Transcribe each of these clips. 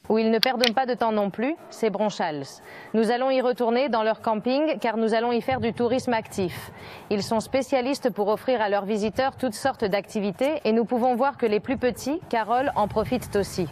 Où ils ne perdent pas de temps non plus, c'est Bronchals. Nous allons y retourner dans leur camping car nous allons y faire du tourisme actif. Ils sont spécialistes pour offrir à leurs visiteurs toutes sortes d'activités et nous pouvons voir que les plus petits, Carole, en profitent aussi.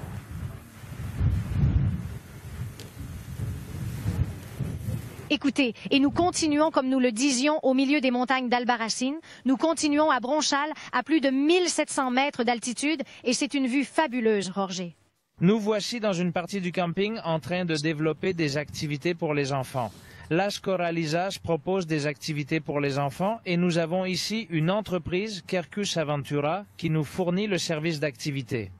Écoutez, et nous continuons, comme nous le disions, au milieu des montagnes d'Albarracín. Nous continuons à Bronchal, à plus de 1700 mètres d'altitude, et c'est une vue fabuleuse, Jorge. Nous voici dans une partie du camping en train de développer des activités pour les enfants. Las Coralizas propose des activités pour les enfants et nous avons ici une entreprise, Quercus Aventura, qui nous fournit le service d'activité.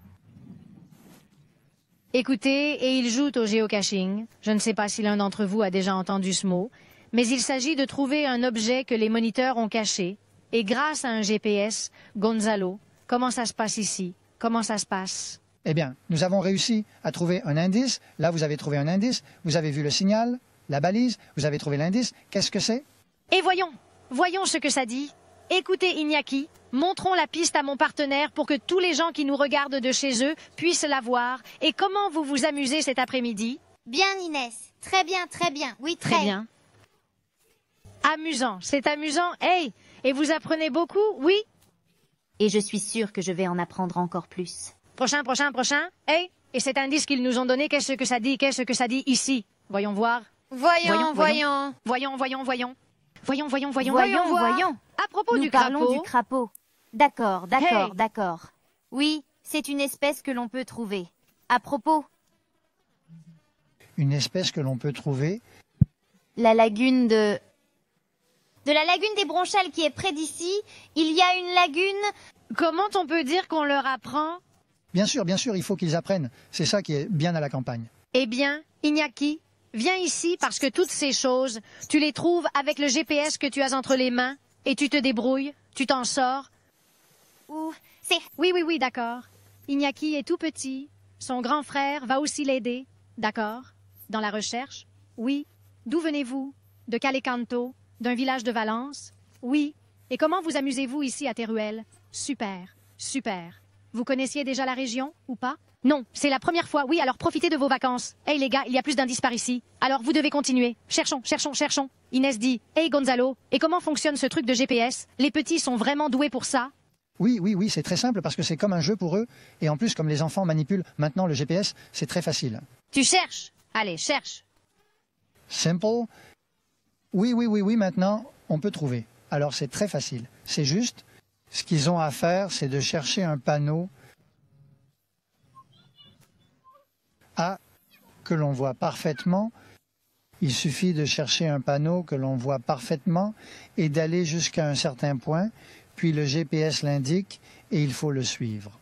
Écoutez, et ils jouent au géocaching. Je ne sais pas si l'un d'entre vous a déjà entendu ce mot, mais il s'agit de trouver un objet que les moniteurs ont caché. Et grâce à un GPS, Gonzalo, comment ça se passe ici? Comment ça se passe? Eh bien, nous avons réussi à trouver un indice. Là, vous avez trouvé un indice. Vous avez vu le signal, la balise. Vous avez trouvé l'indice. Qu'est-ce que c'est? Et voyons ce que ça dit. Écoutez, Iñaki, montrons la piste à mon partenaire pour que tous les gens qui nous regardent de chez eux puissent la voir. Et comment vous vous amusez cet après-midi? Bien, Inès. Très bien, très bien. Oui, très bien. Amusant, c'est amusant. Hey, et vous apprenez beaucoup, oui? Et je suis sûre que je vais en apprendre encore plus. Prochain. Hey, et cet indice qu'ils nous ont donné, qu'est-ce que ça dit? Qu'est-ce que ça dit ici? Voyons voir. Voyons. Voyons. À propos Nous du parlons crapaud. du crapaud. D'accord. Hey. Oui, c'est une espèce que l'on peut trouver. À propos, Une espèce que l'on peut trouver. la lagune de la lagune des Bronchales qui est près d'ici, il y a une lagune... Comment on peut dire qu'on leur apprend? Bien sûr, il faut qu'ils apprennent. C'est ça qui est bien à la campagne. Eh bien, Iñaki, viens ici parce que toutes ces choses, tu les trouves avec le GPS que tu as entre les mains et tu te débrouilles, tu t'en sors. Ou c'est... Oui, d'accord. Iñaki est tout petit. Son grand frère va aussi l'aider. D'accord. Dans la recherche? Oui. D'où venez-vous? De Calecanto? D'un village de Valence? Oui. Et comment vous amusez-vous ici à Teruel? Super. Vous connaissiez déjà la région ou pas? Non, c'est la première fois. Oui, alors profitez de vos vacances. Hey les gars, il y a plus d'indices par ici. Alors vous devez continuer. Cherchons. Inès dit, hey Gonzalo, et comment fonctionne ce truc de GPS? Les petits sont vraiment doués pour ça? Oui, c'est très simple parce que c'est comme un jeu pour eux. Et en plus, comme les enfants manipulent maintenant le GPS, c'est très facile. Tu cherches? Allez, cherche. Simple. Oui, maintenant, on peut trouver. Alors c'est très facile. C'est juste, ce qu'ils ont à faire, c'est de chercher un panneau que l'on voit parfaitement. Il suffit de chercher un panneau que l'on voit parfaitement et d'aller jusqu'à un certain point, puis le GPS l'indique et il faut le suivre.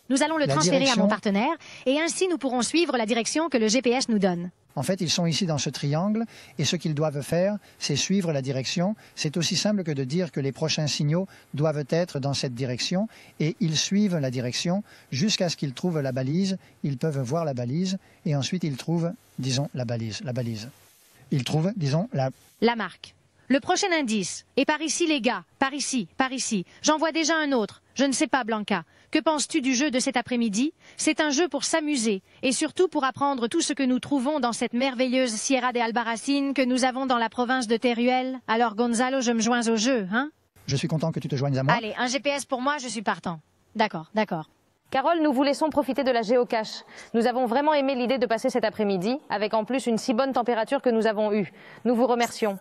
Nous allons le transférer à mon partenaire et ainsi nous pourrons suivre la direction que le GPS nous donne. En fait, ils sont ici dans ce triangle et ce qu'ils doivent faire, c'est suivre la direction. C'est aussi simple que de dire que les prochains signaux doivent être dans cette direction et ils suivent la direction jusqu'à ce qu'ils trouvent la balise. Ils peuvent voir la balise et ensuite ils trouvent, disons, la balise. Ils trouvent, disons, la marque. Le prochain indice. Et par ici, les gars. Par ici. J'en vois déjà un autre. Je ne sais pas, Blanca. Que penses-tu du jeu de cet après-midi? C'est un jeu pour s'amuser et surtout pour apprendre tout ce que nous trouvons dans cette merveilleuse Sierra de Albarracín que nous avons dans la province de Teruel. Alors, Gonzalo, je me joins au jeu, hein? Je suis content que tu te joignes à moi. Allez, un GPS pour moi, je suis partant. D'accord. Carole, nous vous laissons profiter de la géocache. Nous avons vraiment aimé l'idée de passer cet après-midi, avec en plus une si bonne température que nous avons eue. Nous vous remercions.